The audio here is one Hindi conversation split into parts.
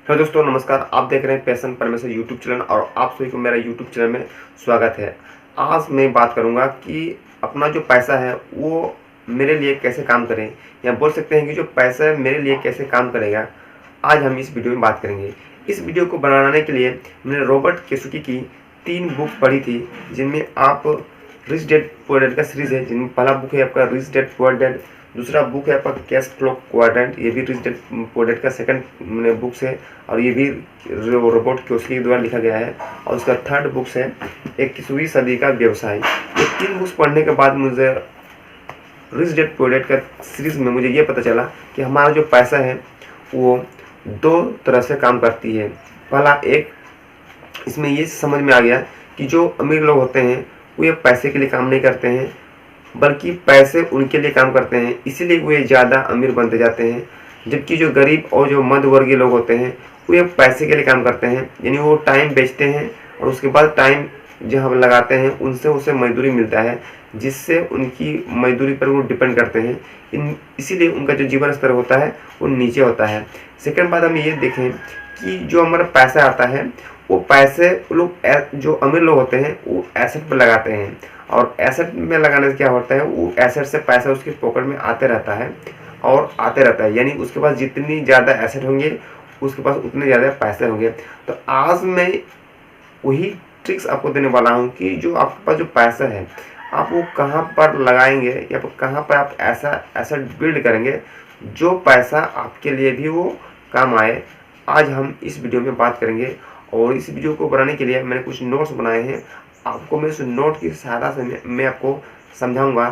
हेलो दोस्तों, नमस्कार। आप देख रहे हैं पैशन परमेश्वर यूट्यूब चैनल और आप सभी को मेरा यूट्यूब चैनल में स्वागत है। आज मैं बात करूंगा कि अपना जो पैसा है वो मेरे लिए कैसे काम करें, या बोल सकते हैं कि जो पैसा है मेरे लिए कैसे काम करेगा। आज हम इस वीडियो में बात करेंगे। इस वीडियो को बनाने के लिए मैंने रॉबर्ट कियोसाकी की 3 बुक पढ़ी थी, जिनमें आप रिच डैड पुअर डैड का सीरीज़ है, जिनमें पहला बुक है आपका रिच डैड पुअर डैड, दूसरा बुक है आपका कैश फ्लो क्वाड्रेंट, ये भी रिच डैड पुअर डैड का सेकंड बुक्स है और ये भी रॉबर्ट कियोसाकी के द्वारा लिखा गया है। और उसका थर्ड बुक्स है 21वीं सदी का व्यवसाय। ये 3 बुक्स पढ़ने के बाद मुझे रिच डैड पुअर डैड का सीरीज़ में मुझे ये पता चला कि हमारा जो पैसा है वो 2 तरह से काम करती है। पहला इसमें ये समझ में आ गया कि जो अमीर लोग होते हैं वो ये पैसे के लिए काम नहीं करते हैं, बल्कि पैसे उनके लिए काम करते हैं, इसीलिए वो ये ज़्यादा अमीर बनते जाते हैं। जबकि जो गरीब और जो मध्यवर्गीय लोग होते हैं वो ये पैसे के लिए काम करते हैं, यानी वो टाइम बेचते हैं और उसके बाद टाइम जहाँ लगाते हैं उनसे उसे मजदूरी मिलता है, जिससे उनकी मजदूरी पर वो डिपेंड करते हैं। इसीलिए उनका जो जीवन स्तर होता है वो नीचे होता है। सेकंड बात हम ये देखें कि जो हमारा पैसा आता है वो पैसे लोग जो अमीर लोग होते हैं वो एसेट पर लगाते हैं, और एसेट में लगाने से क्या होता है, वो एसेट से पैसा उसके पॉकेट में आते रहता है और आते रहता है, यानी उसके पास जितनी ज़्यादा एसेट होंगे उसके पास उतने ज़्यादा पैसे होंगे। तो आज मैं वही ट्रिक्स आपको देने वाला हूँ कि जो आपके पास जो पैसा है आप वो कहाँ पर लगाएंगे या कहाँ पर आप ऐसा एसेट बिल्ड करेंगे जो पैसा आपके लिए भी वो काम आए। आज हम इस वीडियो में बात करेंगे, और इस वीडियो को बनाने के लिए मैंने कुछ नोट्स बनाए हैं। आपको मैं उस नोट की सहायता से मैं आपको समझाऊंगा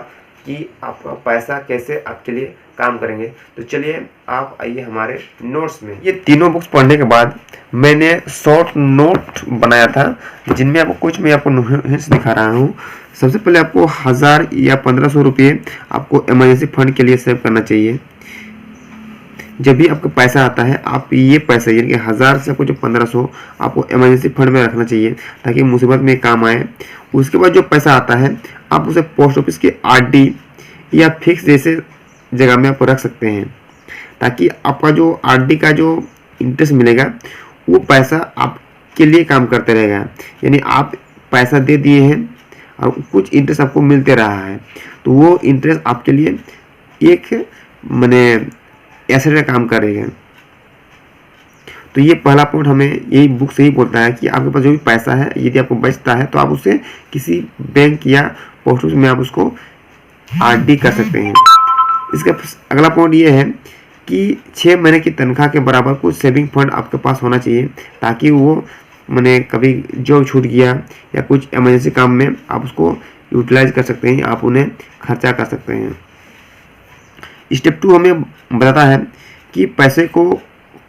कि आपका पैसा कैसे आपके लिए काम करेंगे। तो चलिए आप आइए हमारे नोट्स में। ये तीनों बुक्स पढ़ने के बाद मैंने शॉर्ट नोट बनाया था, जिनमें आपको मैं आपको हिंट्स दिखा रहा हूँ। सबसे पहले आपको 1000 या 1500 रुपये आपको इमरजेंसी फंड के लिए सेव करना चाहिए। जब भी आपका पैसा आता है आप ये पैसा यानी कि 1000 से आपको जो 1500 आपको इमरजेंसी फंड में रखना चाहिए, ताकि मुसीबत में काम आए। उसके बाद जो पैसा आता है आप उसे पोस्ट ऑफिस के आरडी या फिक्स जैसे जगह में आप रख सकते हैं, ताकि आपका जो आरडी का जो इंटरेस्ट मिलेगा वो पैसा आपके लिए काम करते रहेगा। यानी आप पैसा दे दिए हैं और कुछ इंटरेस्ट आपको मिलते रहा है, तो वो इंटरेस्ट आपके लिए एक माने एसेट का काम करेगा। तो ये पहला पॉइंट हमें यही बुक से ही बोलता है कि आपके पास जो भी पैसा है यदि आपको बचता है तो आप उसे किसी बैंक या पोस्ट ऑफिस में आप उसको आरडी कर सकते हैं। इसका अगला पॉइंट ये है कि 6 महीने की तनख्वाह के बराबर कुछ सेविंग फंड आपके पास होना चाहिए, ताकि वो मैंने कभी जॉब छूट गया या कुछ इमरजेंसी काम में आप उसको यूटिलाइज कर सकते हैं, आप उन्हें खर्चा कर सकते हैं। स्टेप 2 हमें बताता है कि पैसे को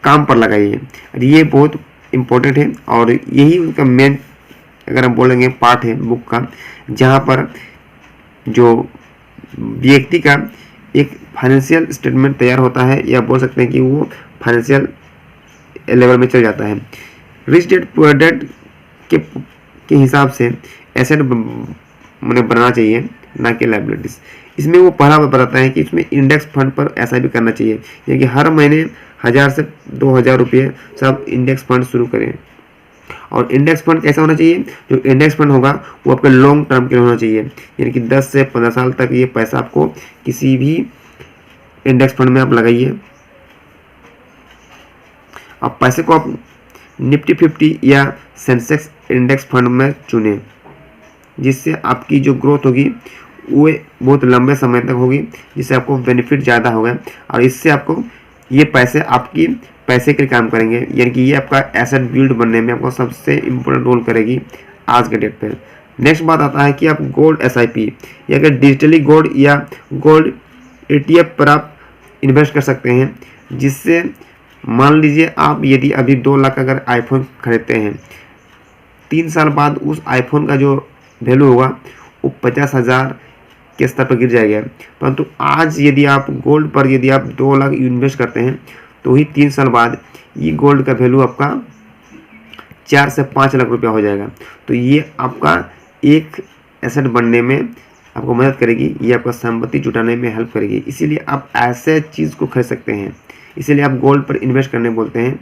काम पर लगाइए, और ये बहुत इम्पोर्टेंट है और यही उनका मेन अगर हम बोलेंगे पार्ट है बुक का, जहाँ पर जो व्यक्ति का एक फाइनेंशियल स्टेटमेंट तैयार होता है, या बोल सकते हैं कि वो फाइनेंशियल लेवल में चल जाता है। रिच डैड पुअर डैड के हिसाब से एसेट मैंने बनाना चाहिए, ना कि लायबिलिटीज। इसमें वो पहला बताता है कि इसमें इंडेक्स फंड पर ऐसा भी करना चाहिए, यानी कि हर महीने 1000 से 2000 रुपये सब इंडेक्स फंड शुरू करें। और इंडेक्स फंड कैसा होना चाहिए, जो इंडेक्स फंड होगा वो आपके लॉन्ग टर्म के लिए होना चाहिए, यानी कि 10 से 15 साल तक ये पैसा आपको किसी भी इंडेक्स फंड में आप लगाइए। अब पैसे को आप निफ्टी 50 या सेंसेक्स इंडेक्स फंड में चुनें, जिससे आपकी जो ग्रोथ होगी वो बहुत लंबे समय तक होगी, जिससे आपको बेनिफिट ज़्यादा होगा, और इससे आपको ये पैसे आपकी पैसे के लिए काम करेंगे, यानी कि ये आपका एसेट बिल्ड बनने में आपको सबसे इम्पोर्टेंट रोल करेगी आज के डेट पे। नेक्स्ट बात आता है कि आप गोल्ड एसआईपी या अगर डिजिटली गोल्ड या गोल्ड ETF पर आप इन्वेस्ट कर सकते हैं, जिससे मान लीजिए आप यदि अभी 2 लाख अगर आईफोन खरीदते हैं, 3 साल बाद उस आईफोन का जो वैल्यू होगा वो 50,000 के स्तर पर गिर जाएगा। परंतु आज यदि आप गोल्ड पर यदि आप 2 लाख इन्वेस्ट करते हैं तो ही 3 साल बाद ये गोल्ड का वैल्यू आपका 4 से 5 लाख रुपया हो जाएगा। तो ये आपका एक एसेट बनने में आपको मदद करेगी, ये आपका संपत्ति जुटाने में हेल्प करेगी। इसीलिए आप ऐसे चीज़ को खरीद सकते हैं, इसीलिए आप गोल्ड पर इन्वेस्ट करने बोलते हैं।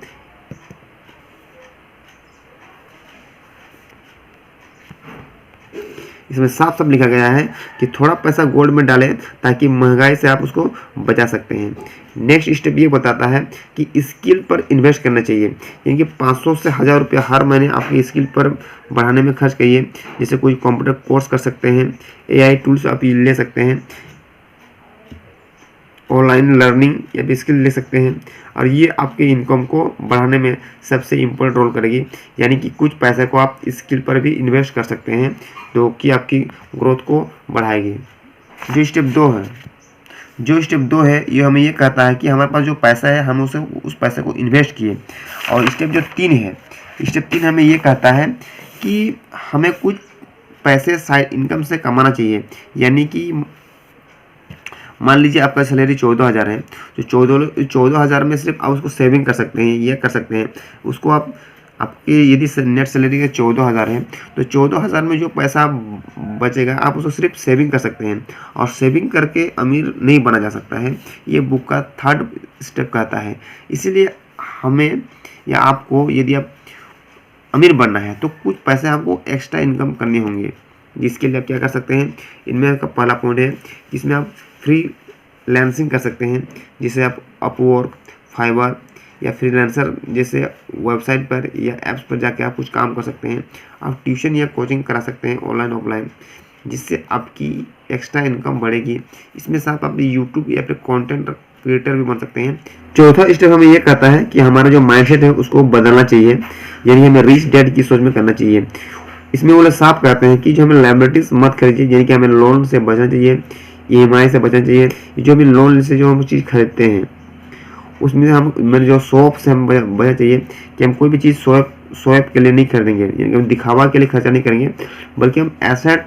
इसमें साफ साफ लिखा गया है कि थोड़ा पैसा गोल्ड में डालें ताकि महंगाई से आप उसको बचा सकते हैं। नेक्स्ट स्टेप ये बताता है कि स्किल पर इन्वेस्ट करना चाहिए, यानी कि 500 से 1000 रुपया हर महीने आपकी स्किल पर बढ़ाने में खर्च करिए। जैसे कोई कंप्यूटर कोर्स कर सकते हैं, AI टूल्स आप ले सकते हैं, ऑनलाइन लर्निंग या भी स्किल ले सकते हैं, और ये आपके इनकम को बढ़ाने में सबसे इम्पोर्टेंट रोल करेगी। यानी कि कुछ पैसे को आप स्किल पर भी इन्वेस्ट कर सकते हैं जो कि आपकी ग्रोथ को बढ़ाएगी। जो स्टेप दो है ये हमें ये कहता है कि हमारे पास जो पैसा है हम उस पैसे को इन्वेस्ट किए। और स्टेप 3 हमें ये कहता है कि हमें कुछ पैसे साइड इनकम से कमाना चाहिए। यानी कि मान लीजिए आपका सैलरी 14,000 है, तो 14,000 में सिर्फ आप उसको सेविंग कर सकते हैं, ये कर सकते हैं उसको आप आपके यदि नेट सैलरी का 14,000 है तो 14,000 में जो पैसा बचेगा आप उसको सिर्फ सेविंग कर सकते हैं। और सेविंग करके अमीर नहीं बना जा सकता है, ये बुक का 3rd स्टेप कहता है। इसीलिए हमें या आपको यदि आप अमीर बनना है तो कुछ पैसे आपको एक्स्ट्रा इनकम करने होंगे, जिसके लिए आप क्या कर सकते हैं। इनमें का पहला पॉइंट है जिसमें आप फ्रीलांसिंग कर सकते हैं, जिसे आप अपवर्क, फाइवर या फ्रीलांसर जैसे वेबसाइट पर या ऐप्स पर जाके आप कुछ काम कर सकते हैं। आप ट्यूशन या कोचिंग करा सकते हैं ऑनलाइन ऑफलाइन, जिससे आपकी एक्स्ट्रा इनकम बढ़ेगी। इसमें साथ आप यूट्यूब या फिर कंटेंट क्रिएटर भी बन सकते हैं। चौथा स्टेप हमें ये कहता है कि हमारा जो माइंडसेट है उसको बदलना चाहिए, यानी हमें रिच डैड की सोच में करना चाहिए। इसमें वो लोग साफ कहते हैं कि जो हमें लायबिलिटीज मत खरीदिए, यानी कि हमें लोन से बचना चाहिए, EMI से बचना चाहिए। जो भी लोन से जो हम चीज़ खरीदते हैं उसमें हम मेरे जो शौक से हम बचना चाहिए कि हम कोई भी चीज़ शौक के लिए नहीं खरीदेंगे, यानी कि हम दिखावा के लिए खर्चा नहीं करेंगे, बल्कि हम एसेट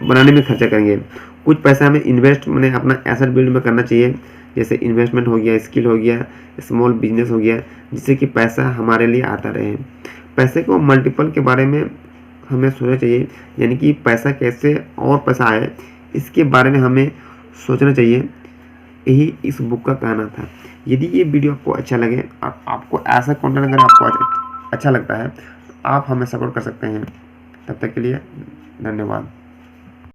बनाने में खर्चा करेंगे। कुछ पैसा हमें इन्वेस्ट मैंने अपना एसेट बिल्ड में करना चाहिए, जैसे इन्वेस्टमेंट हो गया, स्किल हो गया, स्मॉल बिजनेस हो गया, जिससे कि पैसा हमारे लिए आता रहे। पैसे को मल्टीपल के बारे में हमें सोचना चाहिए, यानी कि पैसा कैसे और पैसा आए इसके बारे में हमें सोचना चाहिए। यही इस बुक का कहना था। यदि ये वीडियो आपको अच्छा लगे और आपको ऐसा कंटेंट अगर आपको अच्छा लगता है तो आप हमें सपोर्ट कर सकते हैं। तब तक के लिए धन्यवाद।